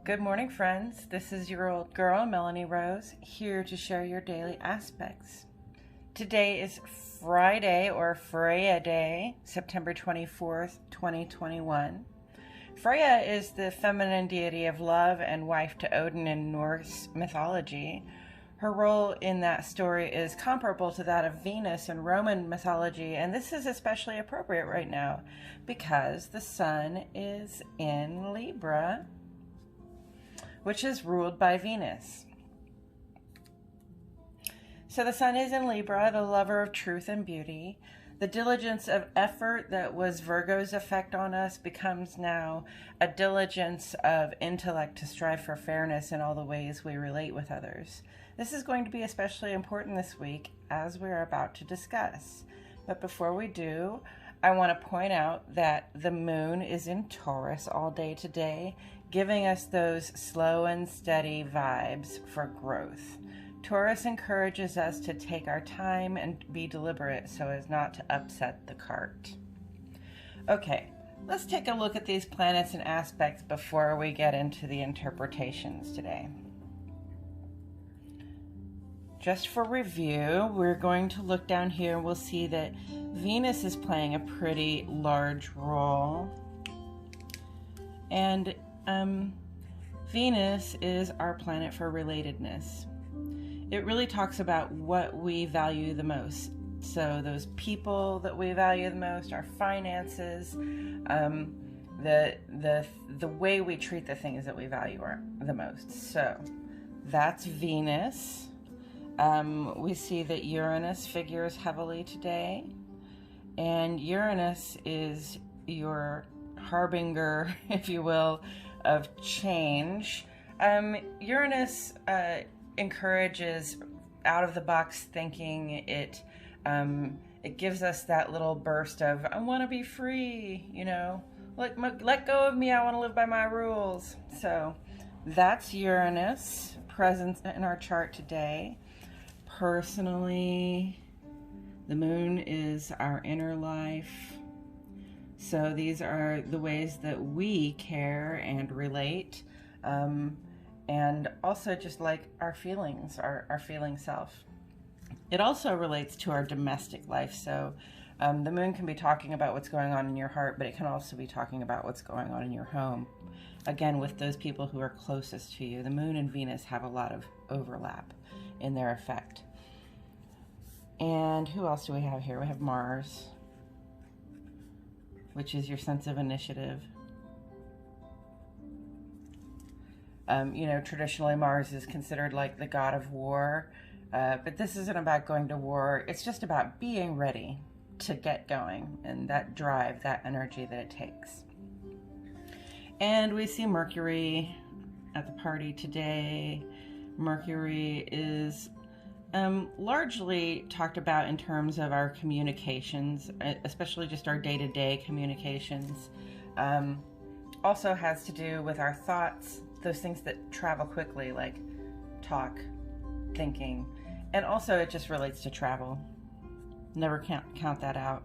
Good morning, friends. This is your old girl, Melanie Rose, here to share your daily aspects. Today is Friday, or Freya Day, September 24th, 2021. Freya is the feminine deity of love and wife to Odin in Norse mythology. Her role in that story is comparable to that of Venus in Roman mythology, and this is especially appropriate right now because the sun is in Libra, which is ruled by Venus. So the sun is in Libra, the lover of truth and beauty. The diligence of effort that was Virgo's effect on us becomes now a diligence of intellect to strive for fairness in all the ways we relate with others. This is going to be especially important this week, as we're about to discuss. But before we do, I want to point out that the moon is in Taurus all day today, giving us those slow and steady vibes for growth. Taurus encourages us to take our time and be deliberate so as not to upset the cart. Okay, let's take a look at these planets and aspects before we get into the interpretations today. Just for review, we're going to look down here and we'll see that Venus is playing a pretty large role. And Venus is our planet for relatedness. It really talks about what we value the most. So those people that we value the most, our finances, the way we treat the things that we value the most. So that's Venus. We see that Uranus figures heavily today, and Uranus is your harbinger, if you will, of change. Uranus encourages out-of-the-box thinking. It gives us that little burst of, I want to be free, let go of me, I want to live by my rules. So that's Uranus present in our chart today. Personally, the moon is our inner life. So these are the ways that we care and relate. And also just like our feelings, our feeling self. It also relates to our domestic life. So the moon can be talking about what's going on in your heart, but it can also be talking about what's going on in your home. Again, with those people who are closest to you. The moon and Venus have a lot of overlap in their effect. And who else do we have here? We have Mars, which is your sense of initiative. Traditionally Mars is considered like the god of war, but this isn't about going to war. It's just about being ready to get going and that drive, that energy that it takes. And we see Mercury at the party today. Mercury is largely talked about in terms of our communications, especially just our day-to-day communications. Also has to do with our thoughts, those things that travel quickly, like talk, thinking, and also it just relates to travel. Never count that out.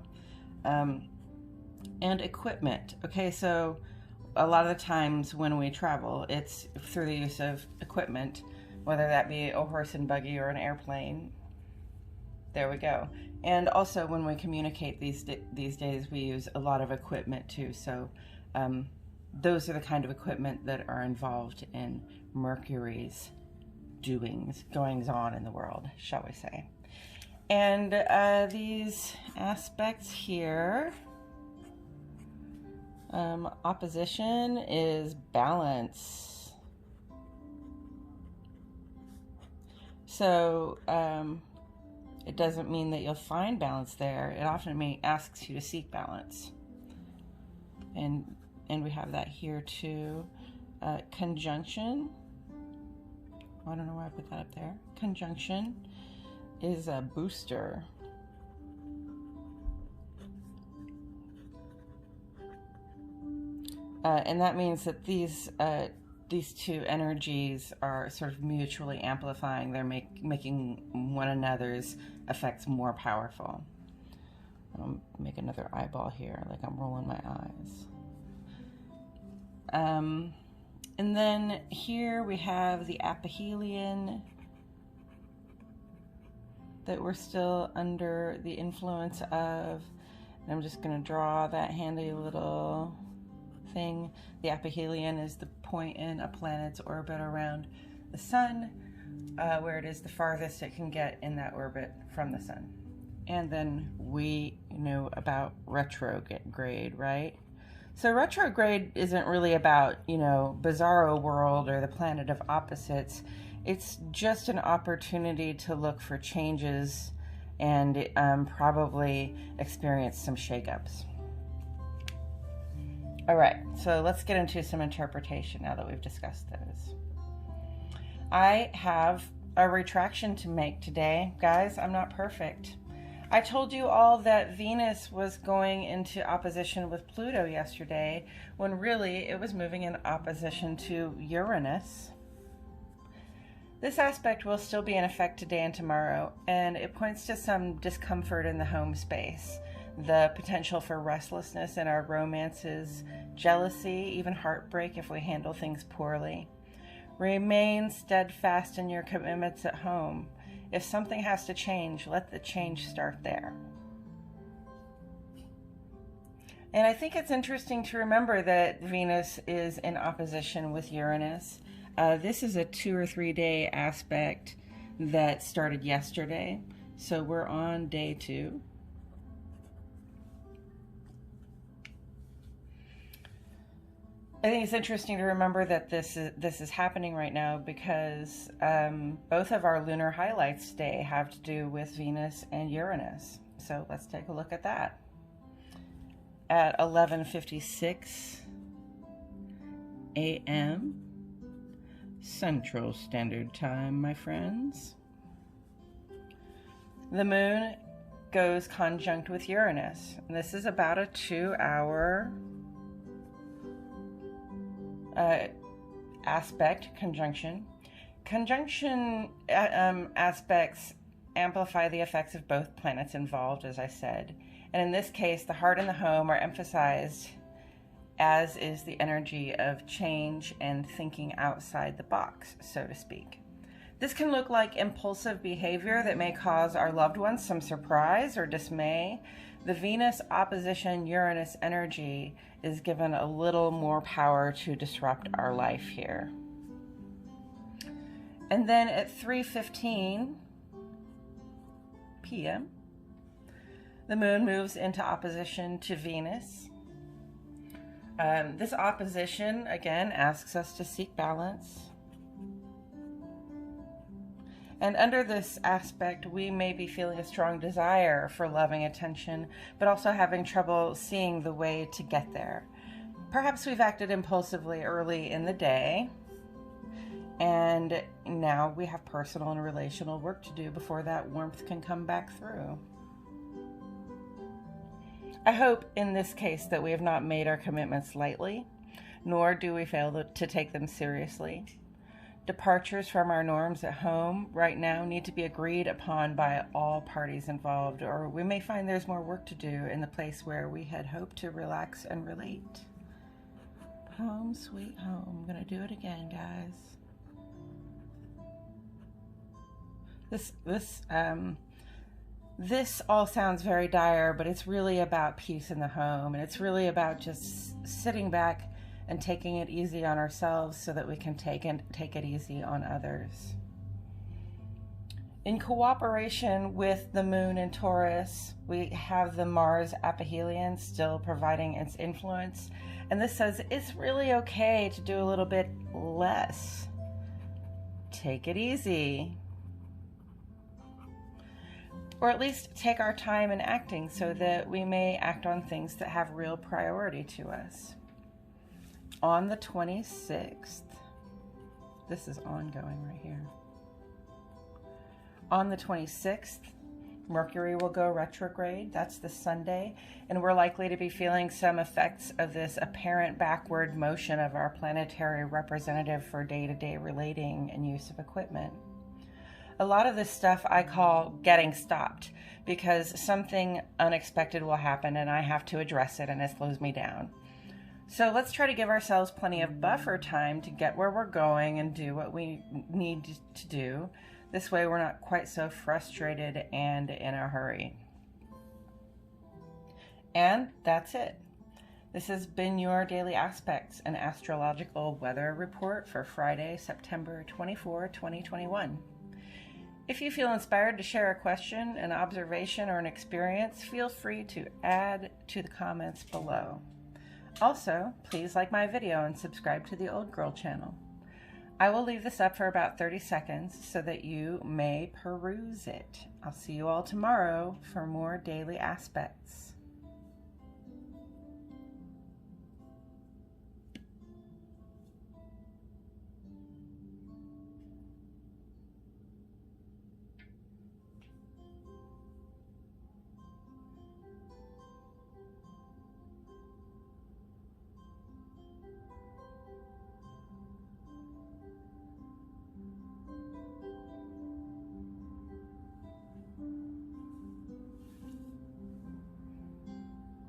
And equipment. Okay, so a lot of the times when we travel, it's through the use of equipment, whether that be a horse and buggy or an airplane. There we go. And also when we communicate these days, we use a lot of equipment too. So those are the kind of equipment that are involved in Mercury's goings on in the world, shall we say. And these aspects here, opposition is balance. So it doesn't mean that you'll find balance there. It often asks you to seek balance. And we have that here too. Conjunction. I don't know why I put that up there. Conjunction is a booster. And that means that these two energies are sort of mutually amplifying. They're making one another's effects more powerful. I'll make another eyeball here, like I'm rolling my eyes. And then here we have the aphelion that we're still under the influence of. And I'm just going to draw that handy little thing. The aphelion is the point in a planet's orbit around the sun, where it is the farthest it can get in that orbit from the sun. And then we know about retrograde, right? So retrograde isn't really about, bizarro world or the planet of opposites. It's just an opportunity to look for changes and probably experience some shakeups. All right, so let's get into some interpretation now that we've discussed those. I have a retraction to make today. Guys, I'm not perfect. I told you all that Venus was going into opposition with Pluto yesterday, when really it was moving in opposition to Uranus. This aspect will still be in effect today and tomorrow, and it points to some discomfort in the home space, the potential for restlessness in our romances, jealousy, even heartbreak if we handle things poorly. Remain steadfast in your commitments at home. If something has to change, let the change start there. And I think it's interesting to remember that Venus is in opposition with Uranus. This is a 2 or 3 day aspect that started yesterday. So we're on day 2. I think it's interesting to remember that this is happening right now because both of our lunar highlights today have to do with Venus and Uranus. So let's take a look at that. At 11:56 a.m. Central Standard Time, my friends, the moon goes conjunct with Uranus. And this is about a 2-hour aspect conjunction. Conjunction aspects amplify the effects of both planets involved, as I said. And in this case, the heart and the home are emphasized, as is the energy of change and thinking outside the box, so to speak. This can look like impulsive behavior that may cause our loved ones some surprise or dismay. The Venus opposition Uranus energy is given a little more power to disrupt our life here. And then at 3:15 p.m., the moon moves into opposition to Venus. This opposition, again, asks us to seek balance. And under this aspect, we may be feeling a strong desire for loving attention, but also having trouble seeing the way to get there. Perhaps we've acted impulsively early in the day, and now we have personal and relational work to do before that warmth can come back through. I hope in this case that we have not made our commitments lightly, nor do we fail to take them seriously. Departures from our norms at home right now need to be agreed upon by all parties involved, or we may find there's more work to do in the place where we had hoped to relax and relate. Home, sweet home. I'm going to do it again, guys. This all sounds very dire, but it's really about peace in the home, and it's really about just sitting back and taking it easy on ourselves so that we can take it easy on others. In cooperation with the moon in Taurus, we have the Mars aphelion still providing its influence, and this says it's really okay to do a little bit less. Take it easy. Or at least take our time in acting so that we may act on things that have real priority to us. On the 26th, this is ongoing right here. On the 26th, Mercury will go retrograde. That's the Sunday, and we're likely to be feeling some effects of this apparent backward motion of our planetary representative for day-to-day relating and use of equipment. A lot of this stuff I call getting stopped, because something unexpected will happen and I have to address it and it slows me down. So let's try to give ourselves plenty of buffer time to get where we're going and do what we need to do. This way we're not quite so frustrated and in a hurry. And that's it. This has been your Daily Aspects, an astrological weather report for Friday, September 24, 2021. If you feel inspired to share a question, an observation, or an experience, feel free to add to the comments below. Also, please like my video and subscribe to the Old Girl channel. I will leave this up for about 30 seconds so that you may peruse it. I'll see you all tomorrow for more Daily Aspects.